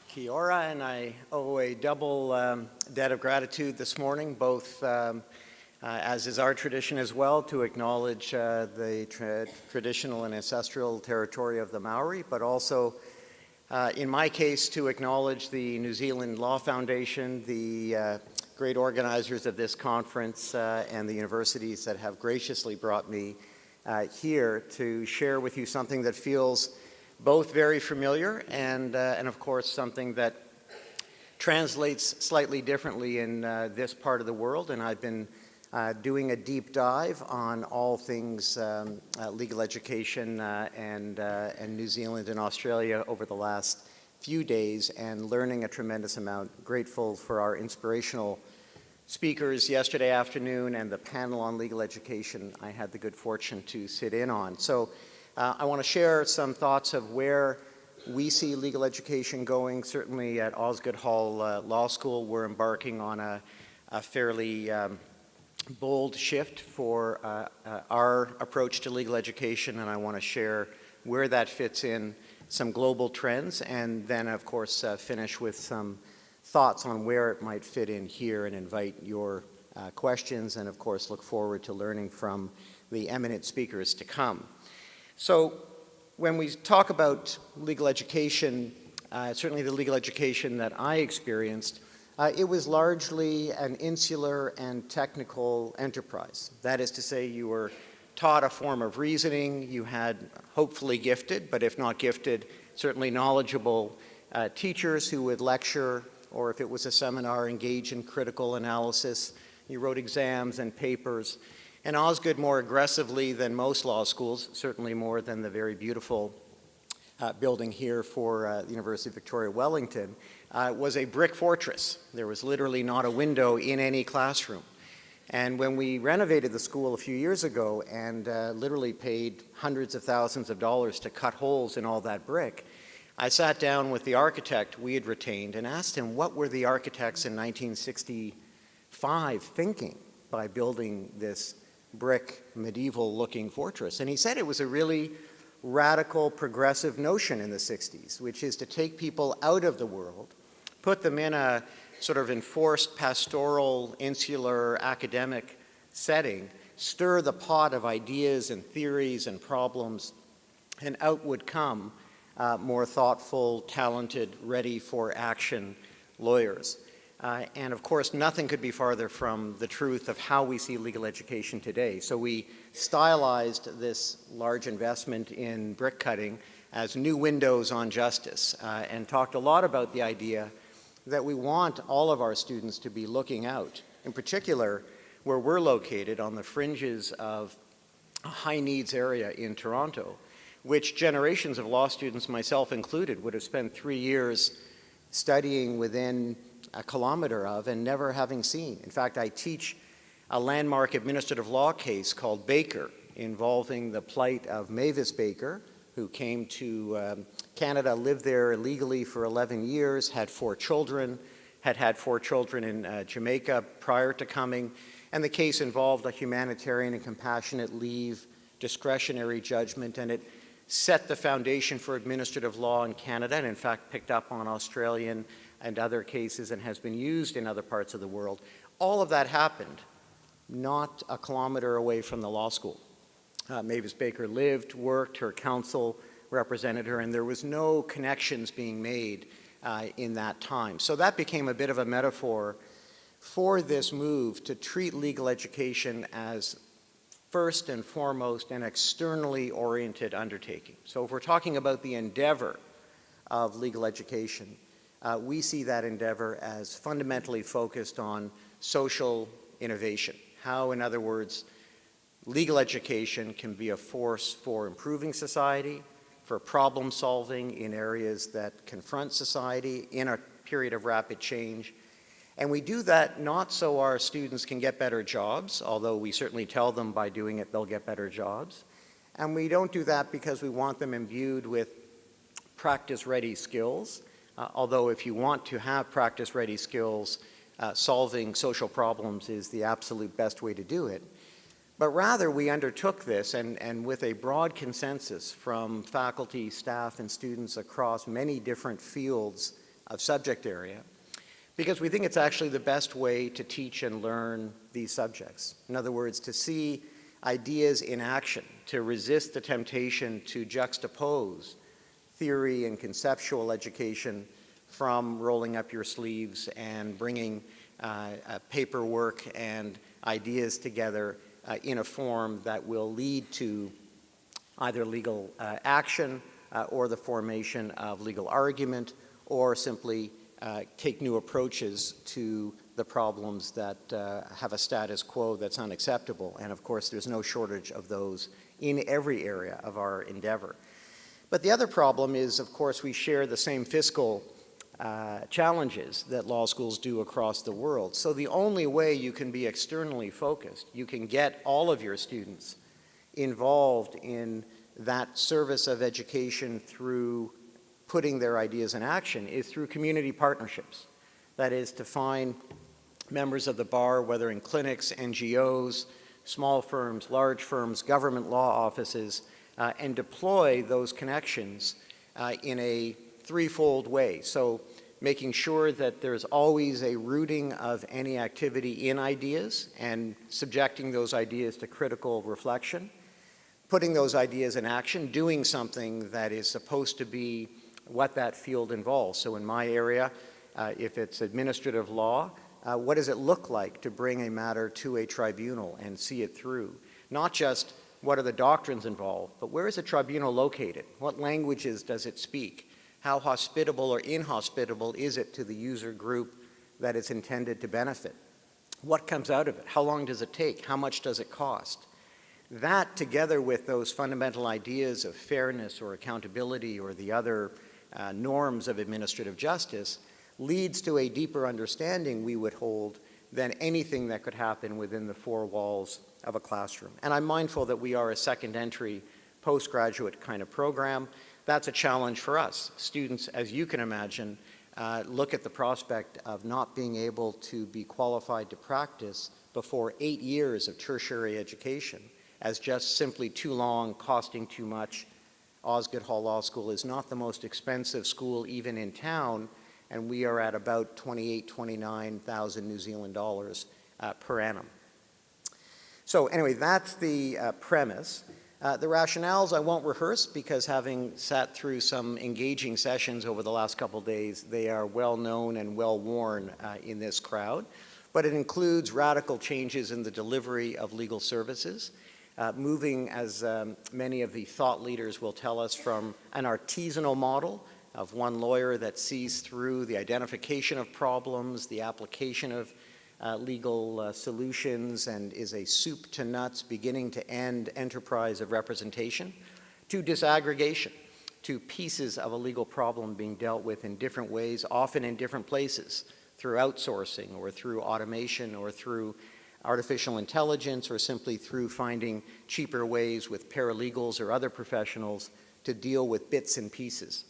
Kia ora, and I owe a double debt of gratitude this morning, both as is our tradition as well, to acknowledge the traditional and ancestral territory of the Maori, but also, in my case, to acknowledge the New Zealand Law Foundation, the great organizers of this conference, and the universities that have graciously brought me here to share with you something that feels both very familiar and of course something that translates slightly differently in this part of the world. And I've been doing a deep dive on all things legal education and New Zealand and Australia over the last few days, and learning a tremendous amount. Grateful for our inspirational speakers yesterday afternoon and the panel on legal education I had the good fortune to sit in on. So I want to share some thoughts of where we see legal education going. Certainly at Osgoode Hall Law School, we're embarking on a fairly bold shift for our approach to legal education, and I want to share where that fits in some global trends, and then of course finish with some thoughts on where it might fit in here, and invite your questions, and of course look forward to learning from the eminent speakers to come. So when we talk about legal education, certainly the legal education that I experienced, it was largely an insular and technical enterprise. That is to say, you were taught a form of reasoning, you had hopefully gifted, but if not gifted, certainly knowledgeable teachers who would lecture, or if it was a seminar, engage in critical analysis. You wrote exams and papers. And Osgoode, more aggressively than most law schools, certainly more than the very beautiful building here for the University of Victoria, Wellington, was a brick fortress. There was literally not a window in any classroom. And when we renovated the school a few years ago and literally paid hundreds of thousands of dollars to cut holes in all that brick, I sat down with the architect we had retained and asked him what were the architects in 1965 thinking by building this brick medieval-looking fortress. And he said it was a really radical, progressive notion in the 60s, which is to take people out of the world, put them in a sort of enforced pastoral, insular, academic setting, stir the pot of ideas and theories and problems, and out would come more thoughtful, talented, ready for action lawyers. And of course, nothing could be farther from the truth of how we see legal education today. So we stylized this large investment in brick cutting as new windows on justice, and talked a lot about the idea that we want all of our students to be looking out, in particular where we're located on the fringes of a high needs area in Toronto, which generations of law students, myself included, would have spent 3 years studying within a kilometer of and never having seen. In fact, I teach a landmark administrative law case called Baker, involving the plight of Mavis Baker, who came to Canada, lived there illegally for 11 years, had 4 children, had 4 children in Jamaica prior to coming, and the case involved a humanitarian and compassionate leave discretionary judgment, and it set the foundation for administrative law in Canada, and in fact picked up on Australian and other cases and has been used in other parts of the world. All of that happened not a kilometer away from the law school. Mavis Baker lived, worked, her counsel represented her, and there was no connections being made in that time. So that became a bit of a metaphor for this move to treat legal education as first and foremost an externally oriented undertaking. So if we're talking about the endeavor of legal education, we see that endeavor as fundamentally focused on social innovation. How, in other words, legal education can be a force for improving society, for problem solving in areas that confront society in a period of rapid change. And we do that not so our students can get better jobs, although we certainly tell them by doing it they'll get better jobs. And we don't do that because we want them imbued with practice-ready skills, although if you want to have practice-ready skills, solving social problems is the absolute best way to do it. But rather, we undertook this, and with a broad consensus from faculty, staff, and students across many different fields of subject area, because we think it's actually the best way to teach and learn these subjects. In other words, to see ideas in action, to resist the temptation to juxtapose theory and conceptual education from rolling up your sleeves and bringing paperwork and ideas together in a form that will lead to either legal action or the formation of legal argument, or simply take new approaches to the problems that have a status quo that's unacceptable. And of course, there's no shortage of those in every area of our endeavor. But the other problem is, of course, we share the same fiscal challenges that law schools do across the world. So the only way you can be externally focused, you can get all of your students involved in that service of education through putting their ideas in action, is through community partnerships. That is, to find members of the bar, whether in clinics, NGOs, small firms, large firms, government law offices, and deploy those connections in a threefold way. So making sure that there's always a rooting of any activity in ideas and subjecting those ideas to critical reflection, putting those ideas in action, doing something that is supposed to be what that field involves. So in my area, if it's administrative law, what does it look like to bring a matter to a tribunal and see it through? Not just what are the doctrines involved, but where is the tribunal located? What languages does it speak? How hospitable or inhospitable is it to the user group that it's intended to benefit? What comes out of it? How long does it take? How much does it cost? That, together with those fundamental ideas of fairness or accountability or the other norms of administrative justice, leads to a deeper understanding, we would hold, than anything that could happen within the four walls of a classroom. And I'm mindful that we are a second entry postgraduate kind of program. That's a challenge for us. Students, as you can imagine, look at the prospect of not being able to be qualified to practice before 8 years of tertiary education as just simply too long, costing too much. Osgoode Hall Law School is not the most expensive school even in town, and we are at about 29,000 New Zealand dollars per annum. So anyway, that's the premise. The rationales I won't rehearse, because having sat through some engaging sessions over the last couple days, they are well known and well worn in this crowd. But it includes radical changes in the delivery of legal services, moving, as many of the thought leaders will tell us, from an artisanal model of one lawyer that sees through the identification of problems, the application of legal solutions, and is a soup to nuts, beginning to end enterprise of representation, to disaggregation, to pieces of a legal problem being dealt with in different ways, often in different places, through outsourcing or through automation or through artificial intelligence, or simply through finding cheaper ways with paralegals or other professionals to deal with bits and pieces.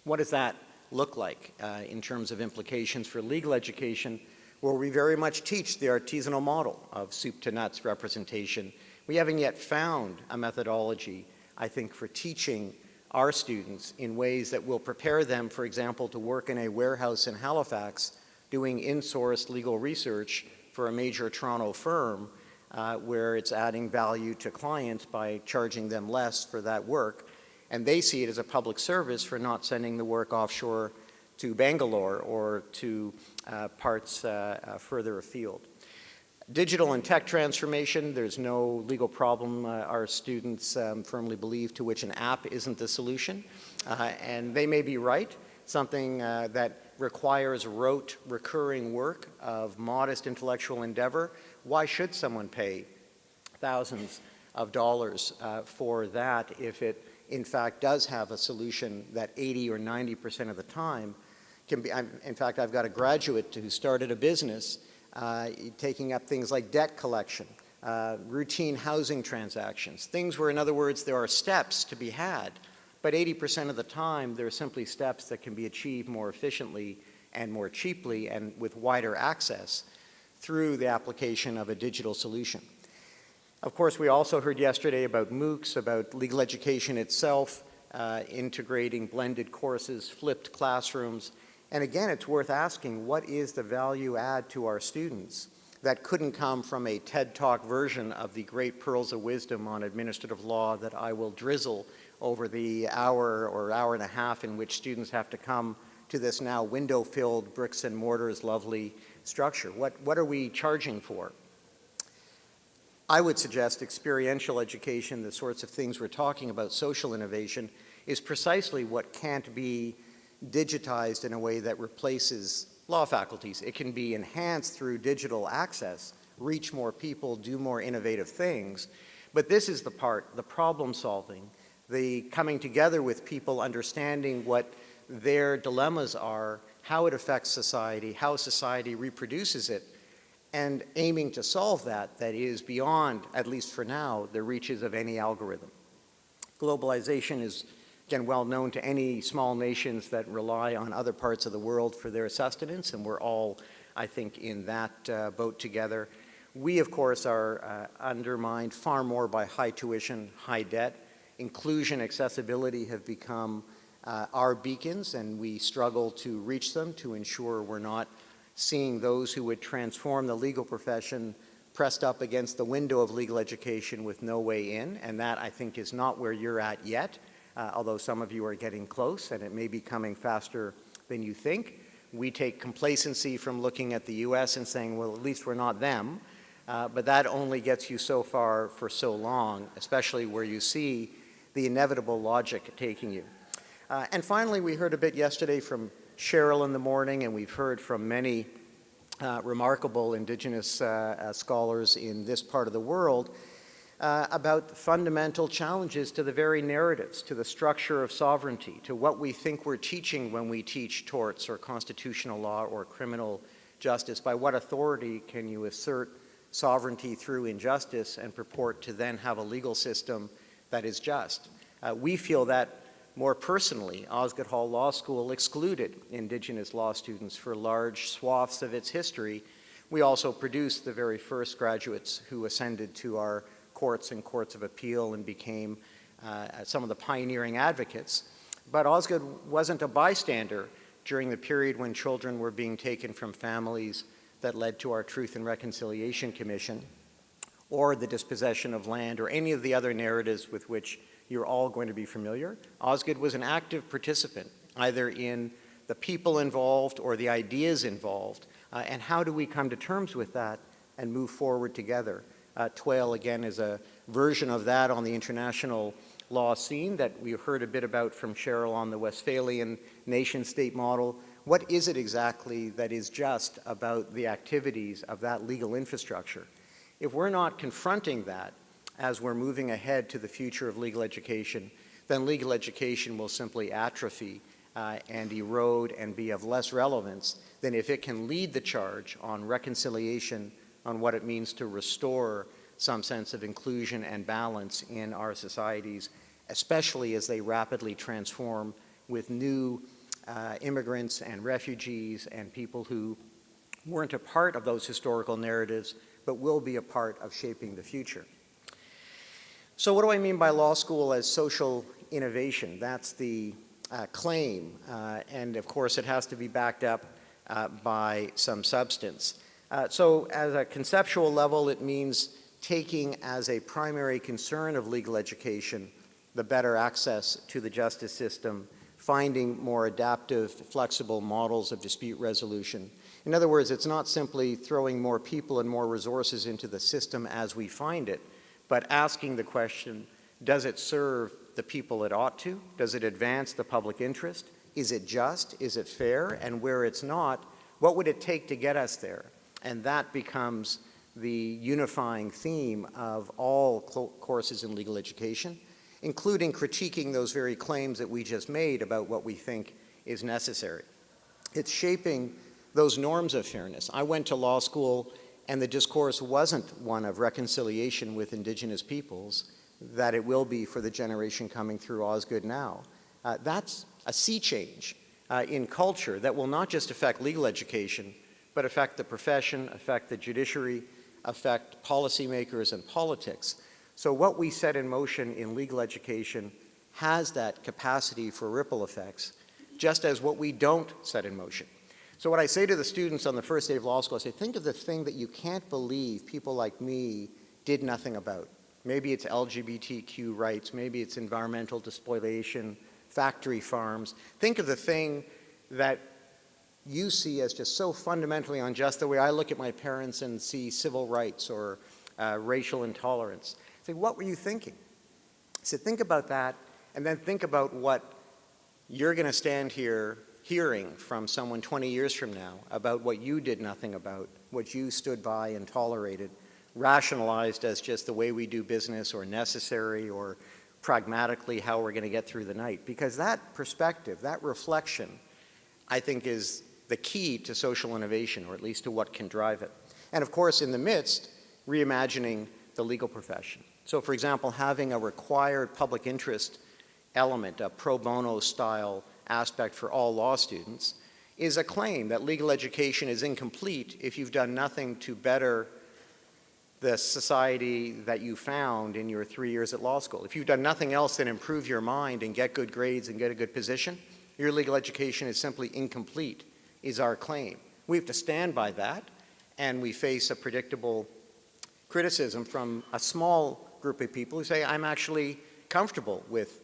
What does that look like in terms of implications for legal education, where we very much teach the artisanal model of soup to nuts representation? We haven't yet found a methodology, I think, for teaching our students in ways that will prepare them, for example, to work in a warehouse in Halifax doing in-source legal research for a major Toronto firm, where it's adding value to clients by charging them less for that work, and they see it as a public service for not sending the work offshore to Bangalore or to parts further afield. Digital and tech transformation, there's no legal problem our students firmly believe to which an app isn't the solution, and they may be right. Something that requires rote, recurring work of modest intellectual endeavor, why should someone pay thousands of dollars for that if it in fact does have a solution that 80 or 90% of the time can be? In fact, I've got a graduate who started a business taking up things like debt collection, routine housing transactions, things where, in other words, there are steps to be had, but 80% of the time there are simply steps that can be achieved more efficiently and more cheaply and with wider access through the application of a digital solution. Of course, we also heard yesterday about MOOCs, about legal education itself, integrating blended courses, flipped classrooms. And again, it's worth asking, what is the value add to our students that couldn't come from a TED Talk version of the great pearls of wisdom on administrative law that I will drizzle over the hour or hour and a half in which students have to come to this now window-filled bricks and mortars lovely structure? What are we charging for? I would suggest experiential education, the sorts of things we're talking about, social innovation, is precisely what can't be digitized in a way that replaces law faculties. It can be enhanced through digital access, reach more people, do more innovative things. But this is the part, the problem solving, the coming together with people, understanding what their dilemmas are, how it affects society, how society reproduces it, and aiming to solve that is beyond, at least for now, the reaches of any algorithm. Globalization is, again, well known to any small nations that rely on other parts of the world for their sustenance, and we're all, I think, in that boat together. We, of course, are undermined far more by high tuition, high debt. Inclusion, accessibility have become our beacons, and we struggle to reach them to ensure we're not seeing those who would transform the legal profession pressed up against the window of legal education with no way in, and that, I think, is not where you're at yet, although some of you are getting close, and it may be coming faster than you think. We take complacency from looking at the US and saying, well, at least we're not them, but that only gets you so far for so long, especially where you see the inevitable logic taking you. And finally, we heard a bit yesterday from Cheryl in the morning, and we've heard from many remarkable Indigenous scholars in this part of the world about fundamental challenges to the very narratives, to the structure of sovereignty, to what we think we're teaching when we teach torts or constitutional law or criminal justice. By what authority can you assert sovereignty through injustice and purport to then have a legal system that is just? We feel that more personally. Osgoode Hall Law School excluded Indigenous law students for large swaths of its history. We also produced the very first graduates who ascended to our courts and courts of appeal and became some of the pioneering advocates. But Osgoode wasn't a bystander during the period when children were being taken from families that led to our Truth and Reconciliation Commission, or the dispossession of land, or any of the other narratives with which you're all going to be familiar. Osgoode was an active participant, either in the people involved or the ideas involved, and how do we come to terms with that and move forward together? TWAIL, again, is a version of that on the international law scene that we heard a bit about from Cheryl on the Westphalian nation-state model. What is it exactly that is just about the activities of that legal infrastructure? If we're not confronting that as we're moving ahead to the future of legal education, then legal education will simply atrophy and erode and be of less relevance than if it can lead the charge on reconciliation, on what it means to restore some sense of inclusion and balance in our societies, especially as they rapidly transform with new immigrants and refugees and people who weren't a part of those historical narratives, but will be a part of shaping the future. So what do I mean by law school as social innovation? That's the claim, and of course it has to be backed up by some substance. So at a conceptual level, it means taking as a primary concern of legal education the better access to the justice system, finding more adaptive, flexible models of dispute resolution. In other words, it's not simply throwing more people and more resources into the system as we find it, but asking the question, does it serve the people it ought to? Does it advance the public interest? Is it just? Is it fair? And where it's not, what would it take to get us there? And that becomes the unifying theme of all courses in legal education, including critiquing those very claims that we just made about what we think is necessary. It's shaping those norms of fairness. I went to law school and the discourse wasn't one of reconciliation with Indigenous peoples that it will be for the generation coming through Osgoode now. That's a sea change in culture that will not just affect legal education, but affect the profession, affect the judiciary, affect policymakers and politics. So what we set in motion in legal education has that capacity for ripple effects, just as what we don't set in motion. So what I say to the students on the first day of law school, I say, think of the thing that you can't believe people like me did nothing about. Maybe it's LGBTQ rights, maybe it's environmental despoliation, factory farms. Think of the thing that you see as just so fundamentally unjust, the way I look at my parents and see civil rights or racial intolerance. Say, what were you thinking? I said, think about that, and then think about what you're going to stand here hearing from someone 20 years from now about what you did nothing about, what you stood by and tolerated, rationalized as just the way we do business or necessary or pragmatically how we're going to get through the night. Because that perspective, that reflection, I think is the key to social innovation, or at least to what can drive it. And of course, in the midst, reimagining the legal profession. So for example, having a required public interest element, a pro bono style aspect for all law students, is a claim that legal education is incomplete if you've done nothing to better the society that you found in your 3 years at law school. If you've done nothing else than improve your mind and get good grades and get a good position, your legal education is simply incomplete, is our claim. We have to stand by that, and we face a predictable criticism from a small group of people who say, I'm actually comfortable with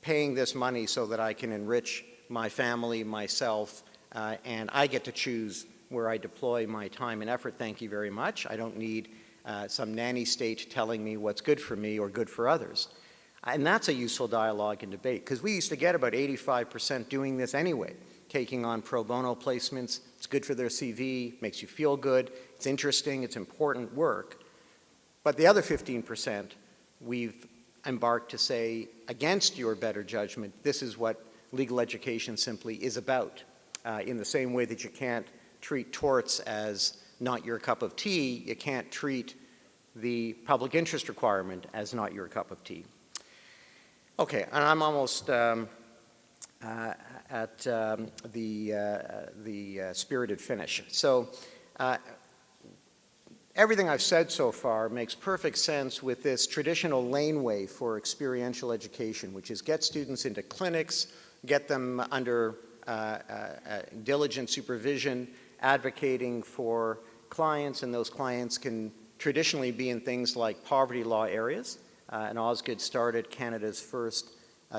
paying this money so that I can enrich my family, myself, and I get to choose where I deploy my time and effort. Thank you very much. I don't need some nanny state telling me what's good for me or good for others. And that's a useful dialogue and debate, because we used to get about 85% doing this anyway, taking on pro bono placements. It's good for their CV, makes you feel good, it's interesting, it's important work. But the other 15%, we've embarked to say, against your better judgment, this is what legal education simply is about. In the same way that you can't treat torts as not your cup of tea, you can't treat the public interest requirement as not your cup of tea. Okay, and I'm almost at the spirited finish. So everything I've said so far makes perfect sense with this traditional laneway for experiential education, which is get students into clinics, get them under diligent supervision, advocating for clients, and those clients can traditionally be in things like poverty law areas. And Osgoode started Canada's first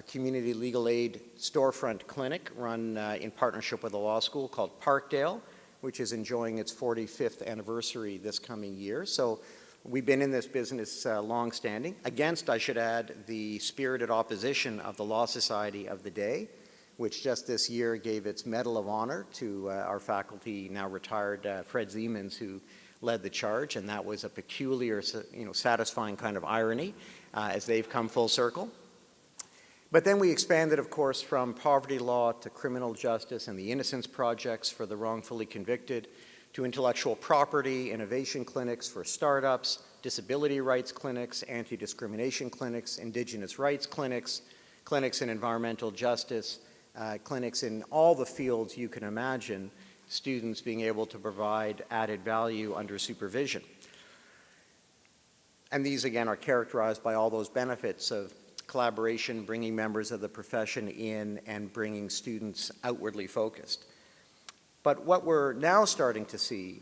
community legal aid storefront clinic run in partnership with a law school called Parkdale, which is enjoying its 45th anniversary this coming year. So we've been in this business long-standing, against, I should add, the spirited opposition of the Law Society of the day, which just this year gave its Medal of Honor to our faculty, now retired Fred Ziemans, who led the charge, and that was a peculiar, satisfying kind of irony as they've come full circle. But then we expanded, of course, from poverty law to criminal justice and the Innocence Projects for the wrongfully convicted, to intellectual property, innovation clinics for startups, disability rights clinics, anti-discrimination clinics, indigenous rights clinics, clinics in environmental justice, clinics in all the fields you can imagine, students being able to provide added value under supervision. And these, again, are characterized by all those benefits of collaboration, bringing members of the profession in, and bringing students outwardly focused. But what we're now starting to see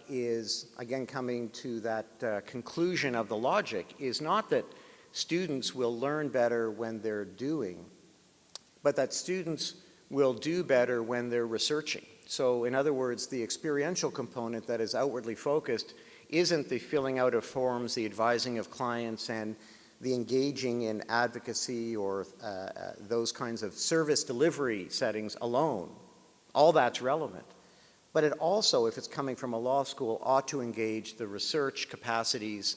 is, again, coming to that conclusion of the logic, is not that students will learn better when they're doing, but that students will do better when they're researching. So in other words, the experiential component that is outwardly focused isn't the filling out of forms, the advising of clients, and the engaging in advocacy or those kinds of service delivery settings alone. All that's relevant. But it also, if it's coming from a law school, ought to engage the research capacities,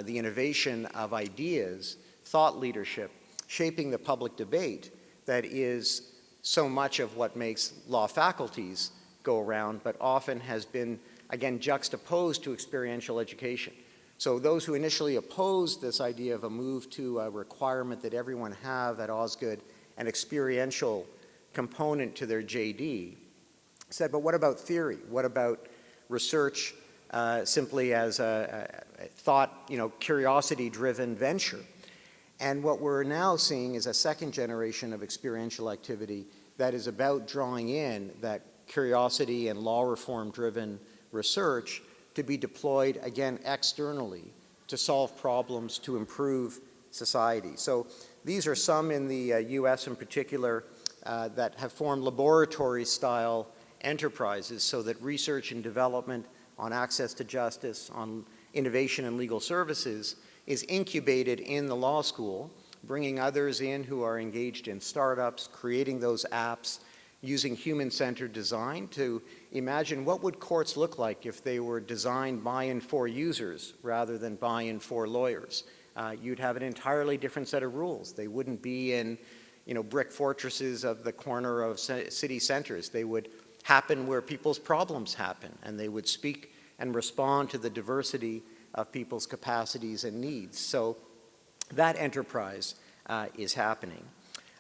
the innovation of ideas, thought leadership, shaping the public debate that is so much of what makes law faculties go around, but often has been, again, juxtaposed to experiential education. So those who initially opposed this idea of a move to a requirement that everyone have at Osgoode an experiential component to their JD said, but what about theory? What about research simply as a thought, curiosity-driven venture. And what we're now seeing is a second generation of experiential activity that is about drawing in that curiosity and law reform-driven research to be deployed, again, externally to solve problems, to improve society. So these are some in the US in particular that have formed laboratory-style enterprises so that research and development on access to justice, on innovation and legal services is incubated in the law school, bringing others in who are engaged in startups, creating those apps, using human-centered design to imagine what would courts look like if they were designed by and for users rather than by and for lawyers. You'd have an entirely different set of rules. They wouldn't be in brick fortresses of the corner of city centers. They would happen where people's problems happen, and they would speak and respond to the diversity of people's capacities and needs. So that enterprise is happening.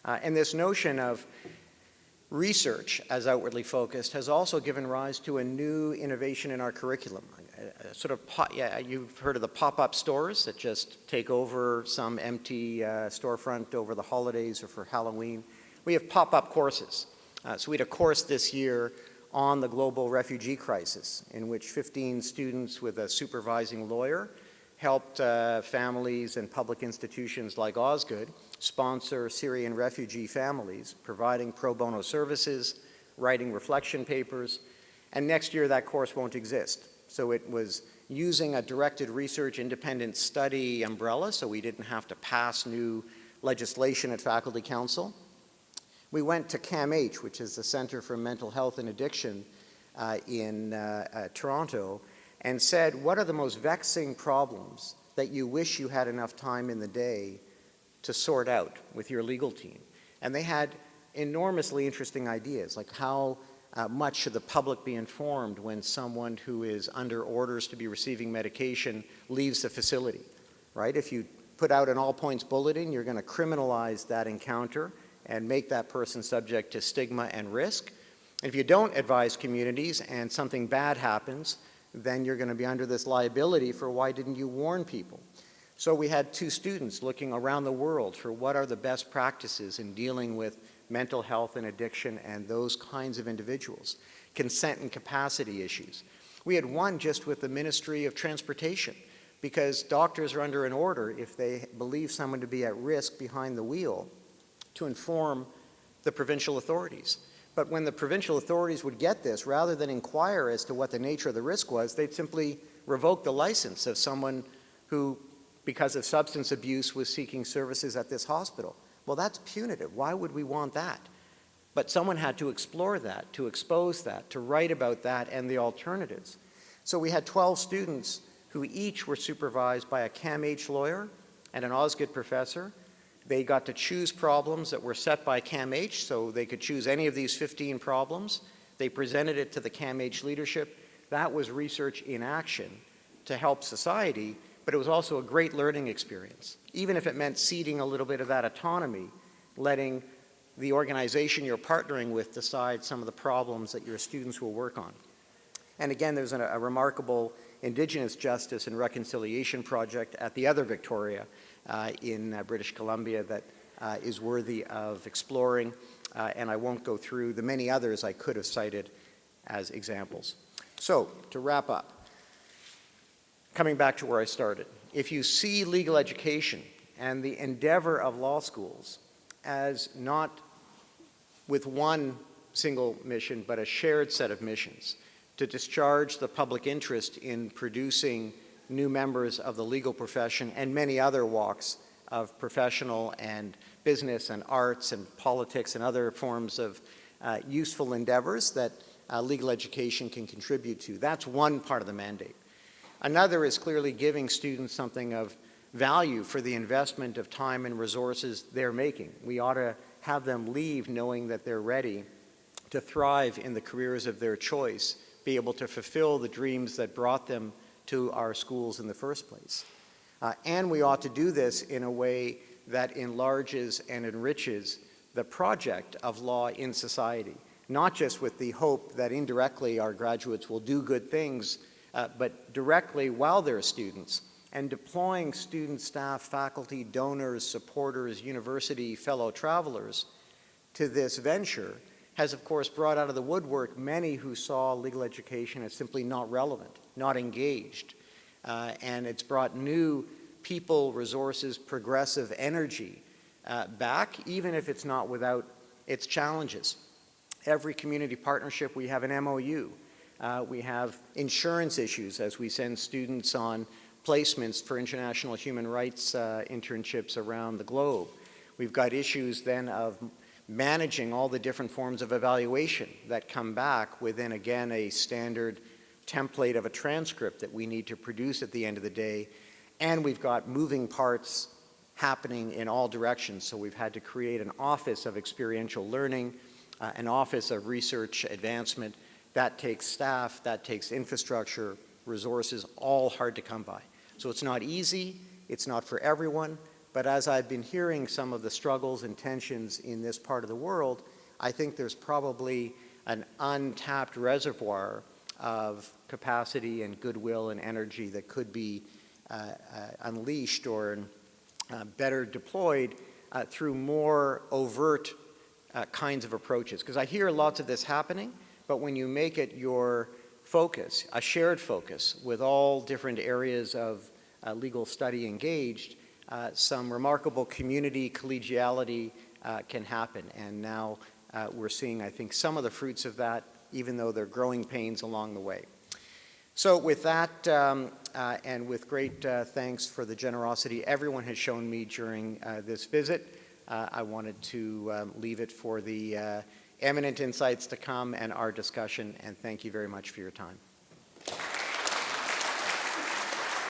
And this notion of research as outwardly focused has also given rise to a new innovation in our curriculum. You've heard of the pop-up stores that just take over some empty storefront over the holidays or for Halloween. We have pop-up courses. So we had a course this year on the global refugee crisis in which 15 students with a supervising lawyer helped families and public institutions like Osgoode sponsor Syrian refugee families, providing pro bono services, writing reflection papers, and next year that course won't exist. So it was using a directed research independent study umbrella, so we didn't have to pass new legislation at Faculty Council. We went to CAMH, which is the Center for Mental Health and Addiction in Toronto, and said, what are the most vexing problems that you wish you had enough time in the day to sort out with your legal team? And they had enormously interesting ideas, like how much should the public be informed when someone who is under orders to be receiving medication leaves the facility, right? If you put out an all-points bulletin, you're going to criminalize that encounter and make that person subject to stigma and risk. And if you don't advise communities and something bad happens, then you're going to be under this liability for why didn't you warn people? So we had 2 students looking around the world for what are the best practices in dealing with mental health and addiction and those kinds of individuals, consent and capacity issues. We had one just with the Ministry of Transportation, because doctors are under an order if they believe someone to be at risk behind the wheel to inform the provincial authorities. But when the provincial authorities would get this, rather than inquire as to what the nature of the risk was, they'd simply revoke the license of someone who, because of substance abuse, was seeking services at this hospital. Well, that's punitive. Why would we want that? But someone had to explore that, to expose that, to write about that and the alternatives. So we had 12 students who each were supervised by a CAMH lawyer and an Osgoode professor. They got to choose problems that were set by CAMH, so they could choose any of these 15 problems. They presented it to the CAMH leadership. That was research in action to help society, but it was also a great learning experience, even if it meant ceding a little bit of that autonomy, letting the organization you're partnering with decide some of the problems that your students will work on. And again, there's a remarkable Indigenous Justice and Reconciliation project at the other Victoria in British Columbia that is worthy of exploring, and I won't go through the many others I could have cited as examples. So, to wrap up, coming back to where I started, if you see legal education and the endeavor of law schools as not with one single mission, but a shared set of missions to discharge the public interest in producing new members of the legal profession and many other walks of professional and business and arts and politics and other forms of useful endeavors that legal education can contribute to. That's one part of the mandate. Another is clearly giving students something of value for the investment of time and resources they're making. We ought to have them leave knowing that they're ready to thrive in the careers of their choice, be able to fulfill the dreams that brought them to our schools in the first place. And we ought to do this in a way that enlarges and enriches the project of law in society, not just with the hope that indirectly our graduates will do good things but directly while they're students. And deploying student, staff, faculty, donors, supporters, university, fellow travelers to this venture has, of course, brought out of the woodwork many who saw legal education as simply not relevant, not engaged. And it's brought new people, resources, progressive energy back, even if it's not without its challenges. Every community partnership, we have an MOU. We have insurance issues as we send students on placements for international human rights internships around the globe. We've got issues then of managing all the different forms of evaluation that come back within, again, a standard template of a transcript that we need to produce at the end of the day. And we've got moving parts happening in all directions. So we've had to create an office of experiential learning, an office of research advancement. That takes staff, that takes infrastructure, resources, all hard to come by. So it's not easy, it's not for everyone, but as I've been hearing some of the struggles and tensions in this part of the world, I think there's probably an untapped reservoir of capacity and goodwill and energy that could be unleashed or better deployed through more overt kinds of approaches. Because I hear lots of this happening, but when you make it your focus, a shared focus with all different areas of legal study engaged, some remarkable community collegiality can happen. And now we're seeing, I think, some of the fruits of that, even though there are growing pains along the way. So with that, and with great thanks for the generosity everyone has shown me during this visit, I wanted to leave it for the eminent insights to come and our discussion, and thank you very much for your time.